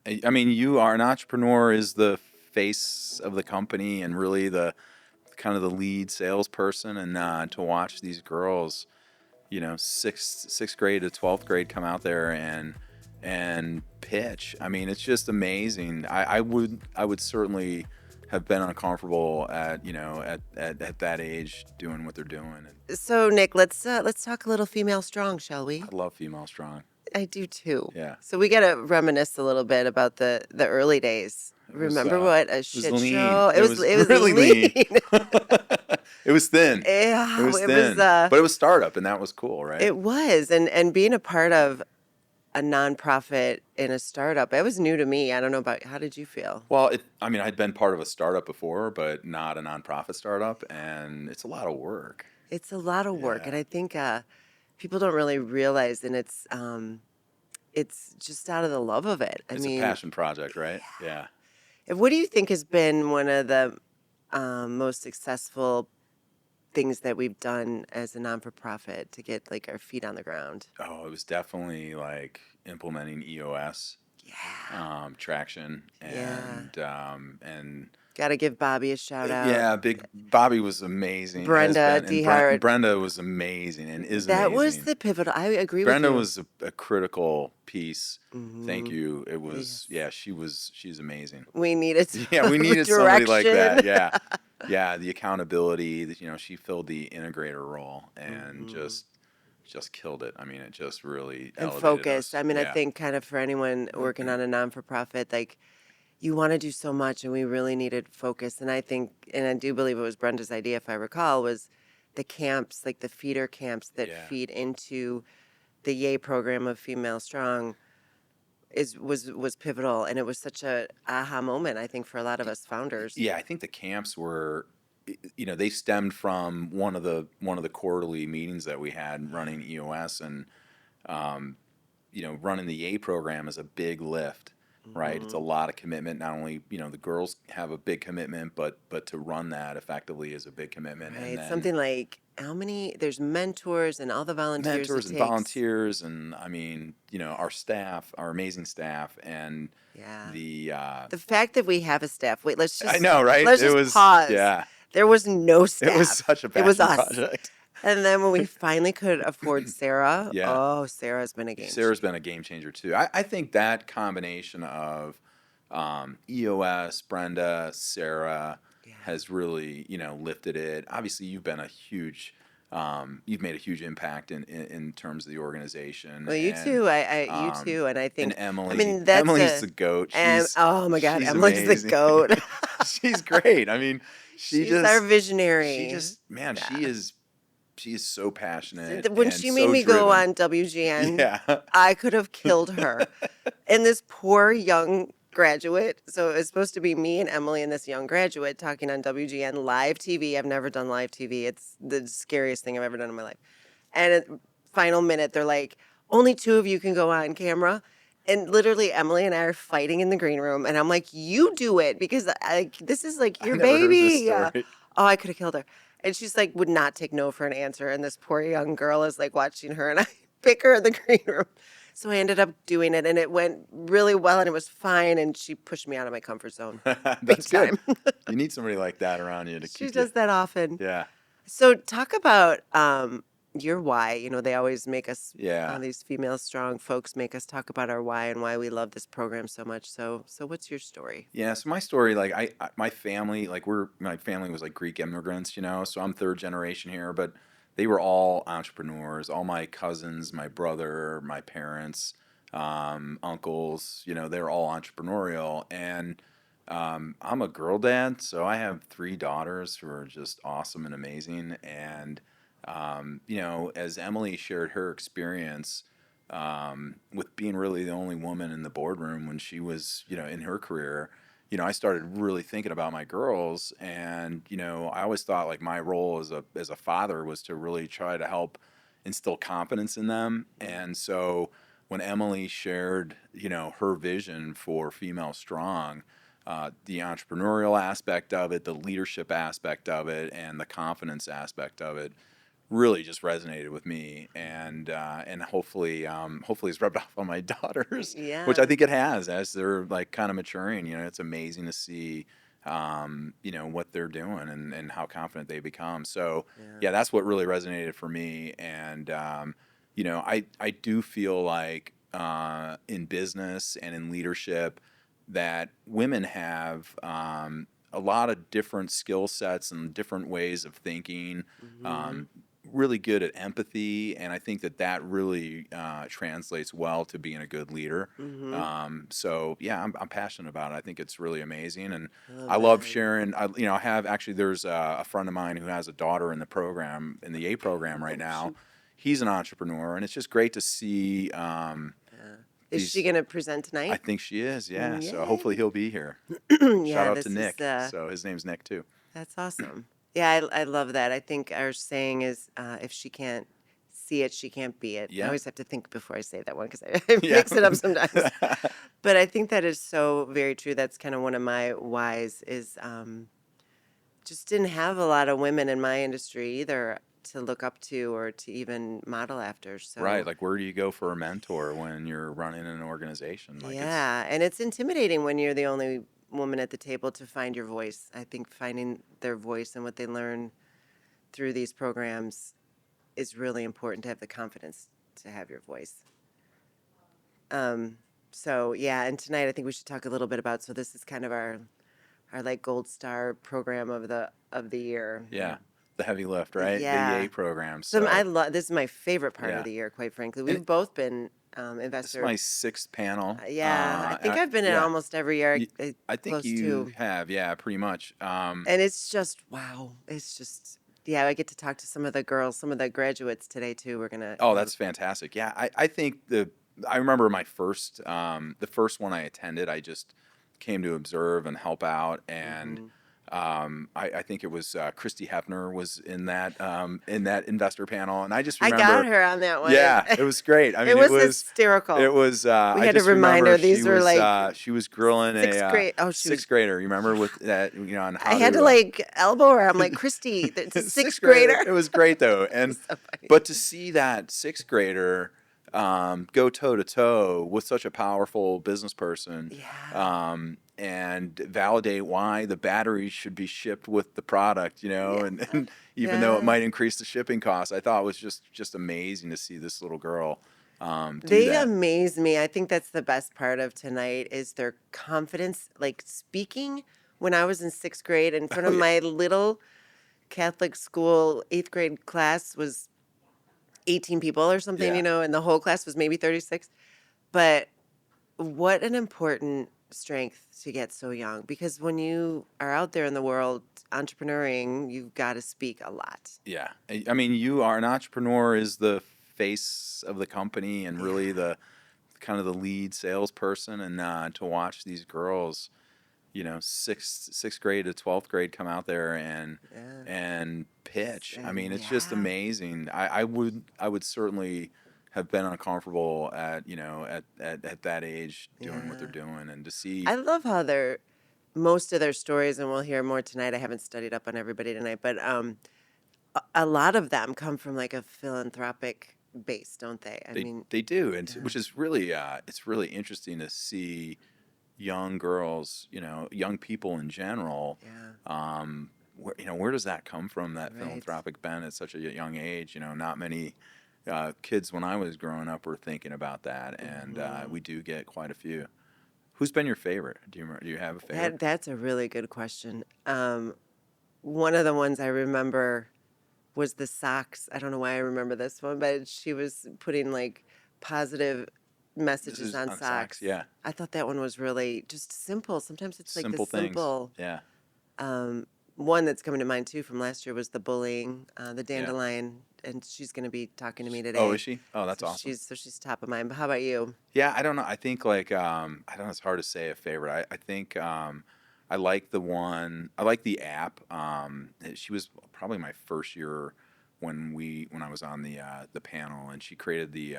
Yeah. I mean, you are an entrepreneur is the face of the company and really the kind of the lead salesperson. And to watch these girls, sixth grade to 12th grade come out there and pitch. I mean, it's just amazing. I would certainly have been uncomfortable at that age doing what they're doing. And So, Nick, let's talk a little female strong, shall we? I love female strong. I do too. Yeah. So we got to reminisce a little bit about the early days. Remember what a It was shit lean. show? It was It was really lean. lean. It was thin. Yeah, It was it thin. was. But it was startup, and that was cool, right? It was, and being a part of a nonprofit in a startup, it was new to me. I don't know about how did you feel? Well, I mean, I'd been part of a startup before, but not a nonprofit startup, and it's a lot of work. It's a lot of work, Yeah. and I think people don't really realize, and it's just out of the love of it. I It's mean, a passion project, right? Yeah. what do you think has been one of the most successful things that we've done as a non-for-profit to get like our feet on the ground? Oh, it was definitely like implementing EOS, Yeah. traction, Yeah. and Got to give Bobby a shout out. yeah, big Bobby was amazing. has Brenda been, and Dehart. Brenda was amazing and is That was amazing. the pivotal. I agree Brenda with you. was a critical piece. Thank Mhm. you. It was, Yes. she's amazing. We needed Yeah, we some needed somebody like that. direction. Yeah. Yeah, the accountability, she filled the integrator role and Mhm. just killed it. I mean, it just really And elevated focused. us. I mean, I Yeah. think kind of for anyone working on a non-for-profit, like you want to do so much, and we really needed focus. And I think, and I do believe it was Brenda's idea, if I recall, was the camps, like the feeder camps that Yeah. feed into the Yay program of Female Strong, was pivotal, and it was such a aha moment, I think, for a lot of us founders. Yeah, I think the camps were, they stemmed from one of the quarterly meetings that we had running EOS, and running the Yay program is a big lift, right? It's a Mhm. lot of commitment. Not only the girls have a big commitment, but to run that effectively is a big commitment. And Right, then something like how many? There's mentors and all the volunteers mentors it and takes. volunteers, and I mean, our staff, our amazing staff, and Yeah. the The fact that we have a staff. Wait, I know, right? let's It just was pause. yeah. There was no staff. It was such a It was passion us. project. And then when we finally could afford Sarah, Yeah. oh, Sarah's been a game Sarah's changer. been a game changer too. I think that combination of EOS, Brenda, Sarah Yeah. has really lifted it. Obviously, you've made a huge impact in terms of the organization. Well, you And, too. You too. And I and think, Emily, I mean, that's Emily's the goat. and oh my God, She's Emily's amazing. the goat. She's great. I mean, She's our visionary. she just man, Yeah. she is so passionate When and she made so me go driven. on WGN, Yeah. I could have killed her. And this poor young graduate. So it's supposed to be me and Emily and this young graduate talking on WGN live TV. I've never done live TV. It's the scariest thing I've ever done in my life. And at final minute, they're like, only two of you can go on camera. And literally, Emily and I are fighting in the green room. And I'm like, you do it because this is like I your never heard this baby. story. Oh, I could have killed her. And she's like, would not take no for an answer. And this poor young girl is like watching her, and I pick her in the green room. So I ended up doing it, and it went really well, and it was fine. And she pushed me out of my comfort zone. That's good. time. You need somebody like that around you to She keep does that often. you. Yeah. So talk about your why. They always make us, Yeah. these female strong folks make us talk about our why and why we love this program so much. So what's your story? Yeah, so my story, like my family, my family was like Greek immigrants, so I'm third generation here, but they were all entrepreneurs. All my cousins, my brother, my parents, uncles, they're all entrepreneurial. And I'm a girl dad, so I have 3 daughters who are just awesome and amazing. And as Emily shared her experience with being really the only woman in the boardroom when she was, in her career, I started really thinking about my girls, and I always thought like my role as a father was to really try to help instill confidence in them. And so when Emily shared, her vision for Female Strong, the entrepreneurial aspect of it, the leadership aspect of it, and the confidence aspect of it really just resonated with me, and hopefully it's rubbed off on my daughters, which I Yeah. think it has as they're like kind of maturing. It's amazing to see, what they're doing and how confident they become. So Yeah. yeah, that's what really resonated for me, and I do feel like in business and in leadership that women have a lot of different skill sets and different ways of thinking, Mm-hmm. um, really good at empathy, and I think that really translates well to being a good leader. Mm-hmm. So yeah, I'm passionate about it. I think it's really amazing, and I love I love that. sharing. I have actually. There's a friend of mine who has a daughter in the program, in the A program right Oh, now. shoot. He's an entrepreneur, and it's just great to see Yeah. Is she these. gonna present I tonight? think she is, yeah. So hopefully Yay. he'll be here. Shout Yeah, out to this is Nick. So his name's Nick too. that's awesome. Yeah, I love that. I think our saying is, if she can't see it, she can't be it. I Yeah. always have to think before I say that one because I Yeah. mix it up sometimes. But I think that is so very true. That's kind of one of my whys is just didn't have a lot of women in my industry either to look up to or to even model after. Right. So Like, where do you go for a mentor when you're running an organization? Like, it's, yeah, and it's intimidating when you're the only woman at the table to find your voice. I think finding their voice and what they learn through these programs is really important to have the confidence to have your voice. Um, so yeah, and tonight I think we should talk a little bit about. So this is kind of our like gold star program of the year. yeah, the heavy lift, right? The Yeah, EA program. some I So, love. This is my favorite part of yeah. the year, quite frankly. And We've both been this is investor. my sixth panel. Yeah, I think I've been in Yeah. almost every year, Y- I think close you to. have, yeah, pretty much. And it's just wow. It's just yeah. I get to talk to some of the girls, some of the graduates today too. We're gonna Oh, have. that's fantastic. Yeah, I think I remember my first the first one I attended. I just came to observe and help out, and Hmm. I think it was Christy Hefner was in that investor panel, and I just I got remember, her on that one. yeah, it was great. I It mean, was hysterical. it was We I had to just remind remember her these were like she was grilling a sixth grade. Oh, she was. sixth grader. You remember with that, on I how had to to like elbow her. I'm like, Christy, it's a sixth sixth grader. grader. It was great though, It and was so funny. but to see that sixth grader go toe to toe with such a powerful business person, Yeah. and validate why the batteries should be shipped with the product, Yeah. and even though it Yeah. might increase the shipping costs, I thought it was just amazing to see this little girl do They that. amaze me. I think that's the best part of tonight is their confidence. Like speaking when I was in sixth grade in front Oh of yeah, my little Catholic school eighth grade class was 18 people or something, yeah, and the whole class was maybe 36. But what an important strength to get so young because when you are out there in the world entrepreneuring, you've got to speak a lot. yeah. I mean, you are an entrepreneur is the face of the company and really Yeah. the kind of the lead salesperson, and to watch these girls, sixth grade to 12th grade come out there Yeah. and pitch. I mean, And it's just yeah. amazing. I would certainly have been uncomfortable at that age doing what they're Yeah. doing, and to see. I love how they're most of their stories, and we'll hear more tonight. I haven't studied up on everybody tonight, but a lot of them come from like a philanthropic base, don't they? I They mean, they do, and yeah, which is really it's really interesting to see young girls, young people in general. yeah, Where does that come from? That right. philanthropic bent at such a young age. Not many kids when I was growing up were thinking about that, and Hmm. we do get quite a few. Who's been your favorite? Do you have a favorite? That's a really good question. One of the ones I remember was the socks. I don't know why I remember this one, but she was putting like positive This messages is on on socks. socks. Yeah, I thought that one was really just simple. Sometimes it's like the simple things. simple. Yeah, Um, one that's coming to mind too from last year was the bullying, the yeah. dandelion, and she's going to be talking to me Oh, is today. she? Oh, that's So awesome. she's top of mind. But how about you? Yeah, I don't know. I think like I don't know. It's hard to say a favorite. I think I like the one. I like the app. She was probably my first year when I was on the panel, and she created the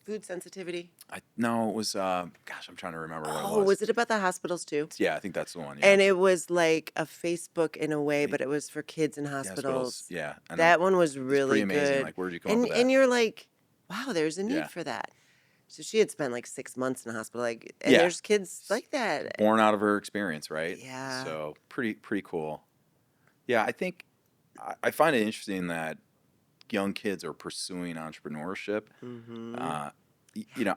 food sensitivity? No, it was gosh, I'm trying to remember what it Oh, was. was it about the hospitals too? Yeah, I think that's the one. Yeah, And it was like a Facebook in a way, Y- but it was for kids in the hospitals. hospitals. Yeah, and That one was it's pretty really amazing. good. Like, where did you come up with that? And you're like, wow, there's a need Yeah, for that. So she had spent like 6 months in the hospital, like, and yeah. there's kids like that. Born out of her experience, right? Yeah. So pretty cool. Yeah, I think I find it interesting that young kids are pursuing entrepreneurship. Mm-hmm. Uh,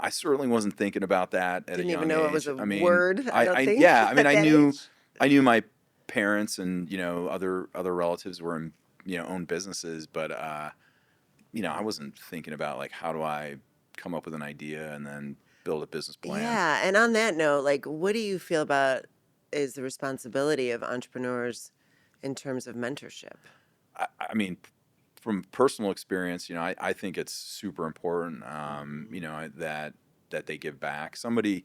I certainly wasn't thinking about that at a Didn't even young know it was age. a I mean, word, I don't think, yeah, I mean, at that age. I knew my parents and other relatives were in own businesses, but I wasn't thinking about like how do I come up with an idea and then build a business plan. Yeah. And on that note, like, what do you feel about is the responsibility of entrepreneurs in terms of mentorship? I mean, from personal experience, I think it's super important, Mm-hmm. that they give back. Somebody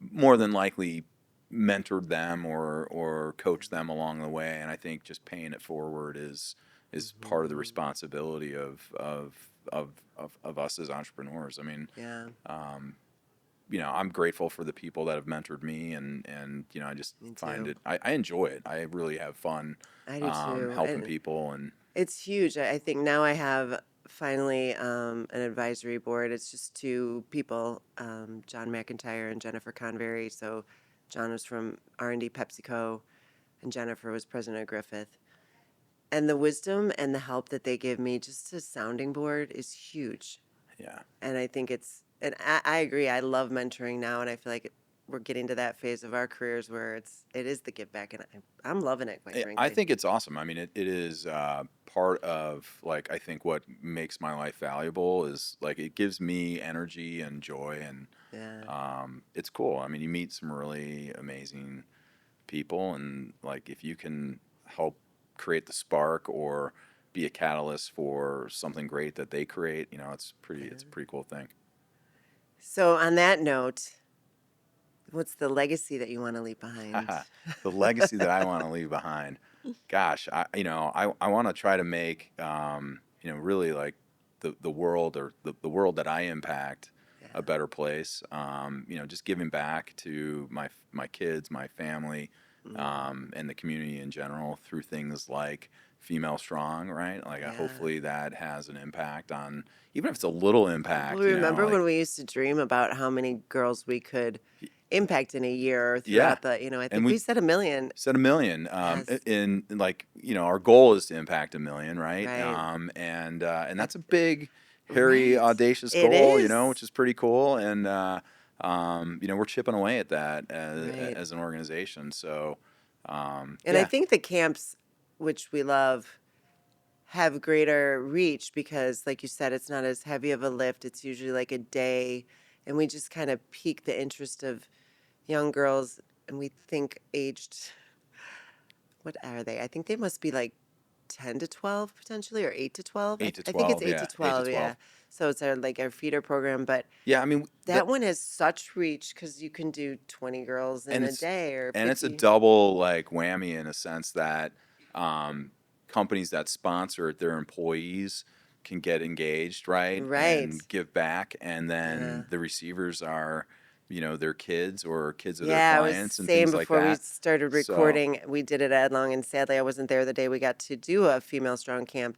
more than likely mentored them or coached them along the way, and I think just paying it forward is part of the Mm-hmm. responsibility of us as entrepreneurs. I mean, Yeah, um, I'm grateful for the people that have mentored me, and I just me find too. I enjoy it. I really have fun I do too. helping And people, and it's huge. I think now I have finally an advisory board. It's just two people, John McIntyre and Jennifer Convery. So John was from R&D PepsiCo, and Jennifer was president of Griffith. And the wisdom and the help that they give me, just a sounding board, is huge. yeah. And I think and I agree. I love mentoring now, and I feel like we're getting to that phase of our careers where it is the give back, and I'm loving it, quite I frankly. think it's awesome. I mean, it is part of like I think what makes my life valuable is like it gives me energy and joy, and Yeah. it's cool. I mean, you meet some really amazing people, and like if you can help create the spark or be a catalyst for something great that they create, it's a Yeah. pretty cool thing. So on that note, what's the legacy that you want to leave behind? The legacy that I want to leave behind. Gosh, I want to try to make really like the world or the world that I impact Yeah. a better place. Just giving back to my kids, my family, Mm, and the community in general through things like Female Strong, right? Like yeah. hopefully that has an impact on, even if it's a little Well, impact, remember like when we used to dream about how many girls we could impact in a year or yeah. throughout I And think we we said a million. said a million. Yes, In like our goal is to impact a million, right? right. And At that's a big, hairy, right. audacious It goal, is. which is pretty cool. And we're chipping away at that Right. as an organization. So And I yeah, think the camps, which we love, have greater reach because, like you said, it's not as heavy of a lift. It's usually like a day. And we just kind of pique the interest of young girls. And we think aged, what are they? I think they must be like 10 to 12 potentially, or 8 to 12. eight to I think it's 12. 8 to Yeah, 8 to 12. Yeah. 12. So it's our feeder program. But Yeah, I mean that one has such reach because you can do 20 girls in and a day or it's a 50. double like whammy in a sense that um, companies that sponsor it, their employees can get engaged, right, Right. and give back, and Yeah. then the receivers are, their kids or kids of their Yeah, I was clients and saying things like before we that. started So recording, we did it at Long, and sadly, I wasn't there the day we got to do a female strong camp,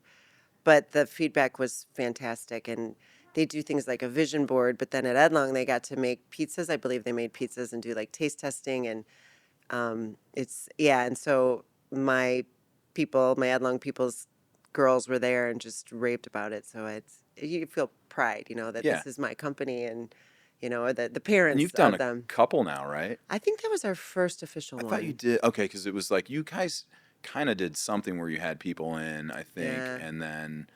but the feedback was fantastic. And they do things like a vision board, but then at Edlong, they got to make pizzas. I believe they made pizzas and do like taste testing. And yeah. And so my Edlong people's girls were there and just raved about it. So you feel pride, that yeah, this is my company and, the and parents you've done of a them. couple now, right? I think that was our first official I thought you one. did. Okay, because it was like you guys kind of did something where you had people in, I think, Yeah. and then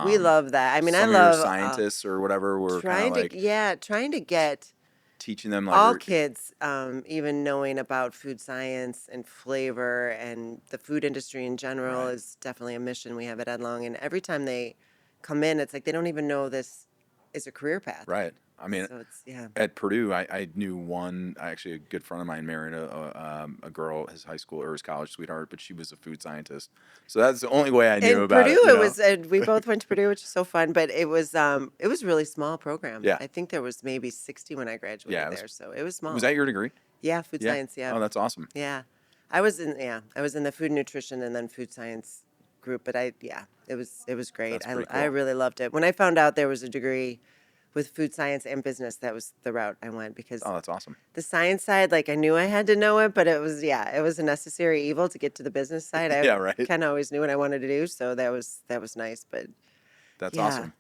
We love that. I mean, I some of your love scientists or whatever were kind of like trying to get teaching them like all kids even knowing about food science and flavor and the food industry in general right. is definitely a mission we have at Edlong. And every time they come in, it's like they don't even know this is a career path. Right. I mean, So it's yeah. at Purdue, I knew one, actually a good friend of mine married a girl, his high school or his college sweetheart, but she was a food scientist. So that's the only way I knew In about Purdue, it, you it know? was we both went to Purdue, which is so fun, but it was a really small program. Yeah. I think there was maybe 60 when I Yeah. graduated there, so it was Was small. that your degree? Yeah, food Yeah. science, yeah. Oh, that's awesome. Yeah. I was in the food nutrition and then food science group, but it was great. That's pretty I cool. really loved it. When I found out there was a degree with food science and business, that was the route I went because Oh, that's awesome. the science side, like I knew I had to know it, but it was a necessary evil to get to the business side. I Yeah, right. kind of always knew what I wanted to do, so that was nice, but That's yeah. awesome.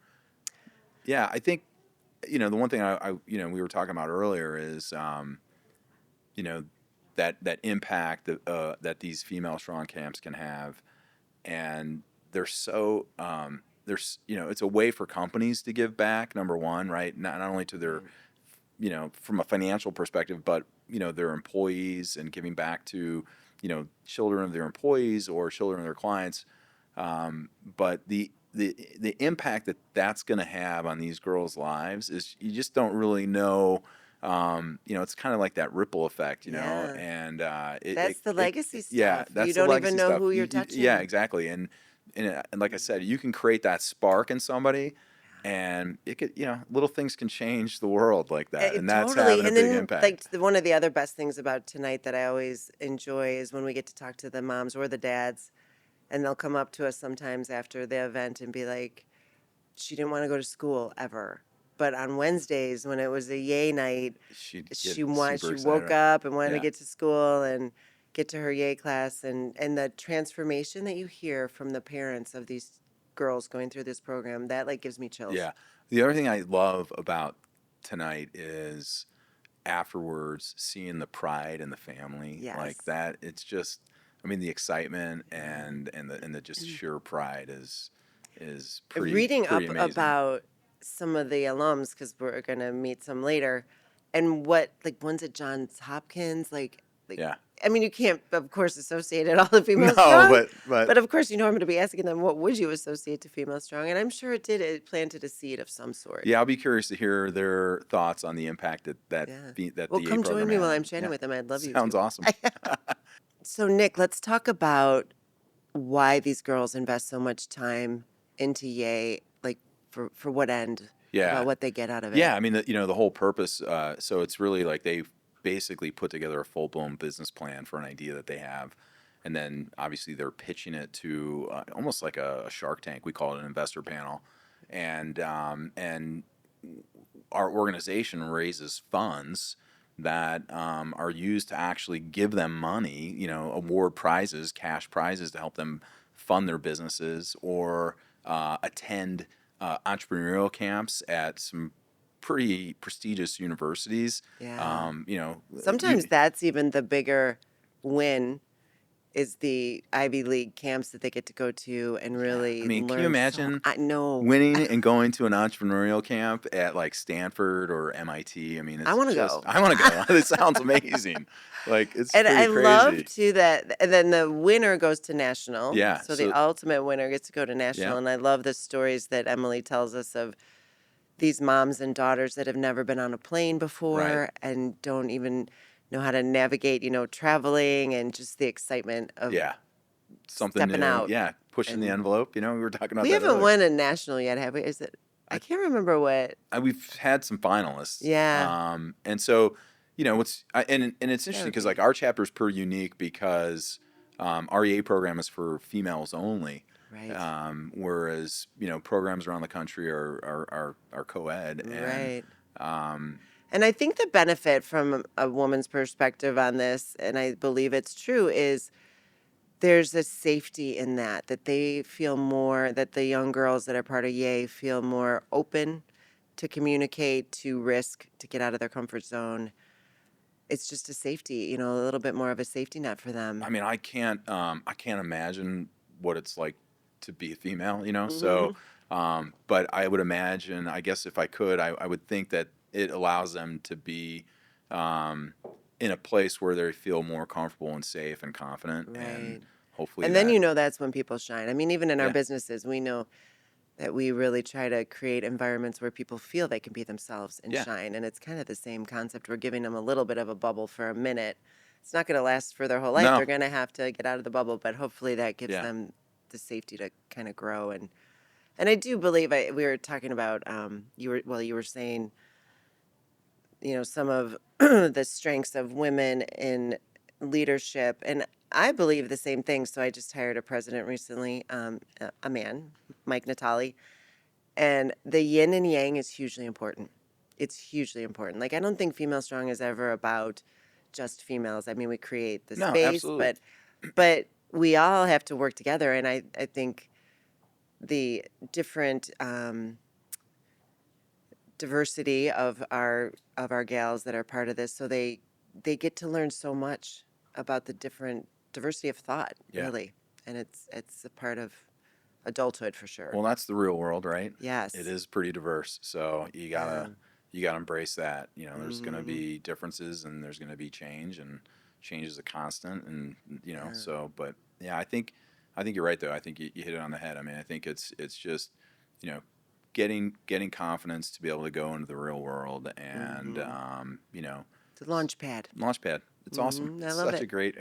Yeah, I think, the one thing we were talking about earlier is, you know, that impact that these female strong camps can have, and they're so there's it's a way for companies to give back. Number one, right? Not only to their Right. from a financial perspective, but their employees and giving back to children of their employees or children of their clients. But the impact that that's going to have on these girls' lives is you just don't really know. It's kind of like that ripple effect, Yeah. and That's the legacy yeah, stuff. You that's the don't even legacy know stuff. who you're Yeah, touching. exactly, and like I said, you can create that spark in somebody, and it could, little things can change the world like that, and that's Totally. having a And big then, like, impact. one of the other best things about tonight that I always enjoy is when we get to talk to the moms or the dads, and they'll come up to us sometimes after the event and be like, she didn't want to go to school ever. But on Wednesdays, when it was a yay night, She'd get super she woke excited. up and wanted to Yeah, get to school and get to her yay class, and the transformation that you hear from the parents of these girls going through this program, that like gives me chills. yeah. The other thing I love about tonight is afterwards seeing the pride in the family like Yes. that. It's just, I mean, the excitement Yeah. and the just sheer pride is Reading pretty up amazing. about some of the alums because we're gonna meet some later, and what like ones at Johns Hopkins, like Yeah. I mean you can't of course associate it all to female No, strong, but but of course you know I'm gonna be asking them what would you associate to female strong, and I'm sure it planted a seed of some sort. yeah, I'll be curious to hear their thoughts on the impact Yeah. that Well, the A come join program me while had. I'm chatting Yeah, with them. I'd love you sounds to. awesome. So Nick, let's talk about why these girls invest so much time into Yay, like for what end, Yeah, about what they get out of it. yeah. I mean, the whole purpose. So it's really like they basically put together a full blown business plan for an idea that they have, and then obviously they're pitching it to almost like a Shark Tank. We call it an investor panel, and our organization raises funds that are used to actually give them money, award prizes, cash prizes to help them fund their businesses or attend entrepreneurial camps at some pretty prestigious universities. Yeah. You, Sometimes that's even the bigger win is the Ivy League camps that they get to go to and yeah, I really mean, can you learn so imagine I know. winning and going to an entrepreneurial camp at like Stanford or MIT? I mean, I it's want to just, go. I want to go. It sounds amazing. Like, it's And pretty I love crazy. too that, and then the winner goes to national. Yeah. So the So, ultimate winner gets to go to yeah. national. And I love the stories that Emily tells us of these moms and daughters that have never been on a plane Right. before and don't even know how to navigate, traveling and just the excitement of Yeah. Something stepping new. out. Yeah. Pushing the And envelope. We were talking about we that haven't earlier. won a national yet, have we? Is it? I I, can't remember what. we've had some finalists. Yeah, And so, and it's that interesting would because like be our chapter is pretty unique because our EA program is for females only. right. Whereas, programs around the country are co-ed and, Right. um, And I think the benefit from a woman's perspective on this, and I believe it's true, is there's a safety in that they feel more, that the young girls that are part of Yay feel more open to communicate, to risk, to get out of their comfort zone. It's just a safety, a little bit more of a safety net for them. I mean, I can't imagine what it's like to be a female, Hmm. So, but I would imagine, I guess if I could, I would think that it allows them to be, um, in a place where they feel more comfortable and safe and confident, and Right. hopefully And then that, that's when people shine. I mean, even in our yeah, businesses, we know that we really try to create environments where people feel they can be themselves and Yeah. shine. And it's kind of the same concept. We're giving them a little bit of a bubble for a minute. It's not going to last for their whole life. No. They're going to have to get out of the bubble, but hopefully that gives Yeah. them the safety to kind of grow. And I do believe we were talking about you were saying some of the strengths of women in leadership, and I believe the same thing. So I just hired a president recently, a man, Mike Natali, and the yin and yang is hugely important. It's hugely important. Like I don't think Female Strong is ever about just females. I mean, we create the No, space, absolutely. but we all have to work together. And I think the different diversity of our gals that are part of this, so they get to learn so much about the different diversity of thought, Yeah. really, and it's a part of adulthood for sure. Well, that's the real world, right? It Yes. is pretty diverse, so Yeah. you gotta embrace that. There's gonna Hmm. be differences, and there's gonna be change, and change is a constant, and Yeah. so. But yeah, I think you're right though. I think you hit it on the head. I mean, I think it's just you know getting confidence to be able to go into the real world, and Hmm. The launch pad. launchpad. It's awesome. Hmm. I It's love such it. a great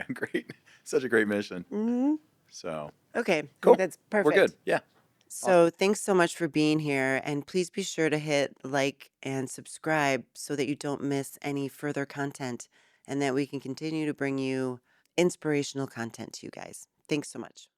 such a great mission. Hmm. So Okay, I think cool. that's We're perfect. good. Yeah. Awesome. So thanks so much for being here, and please be sure to hit like and subscribe so that you don't miss any further content and that we can continue to bring you inspirational content to you guys. Thanks so much.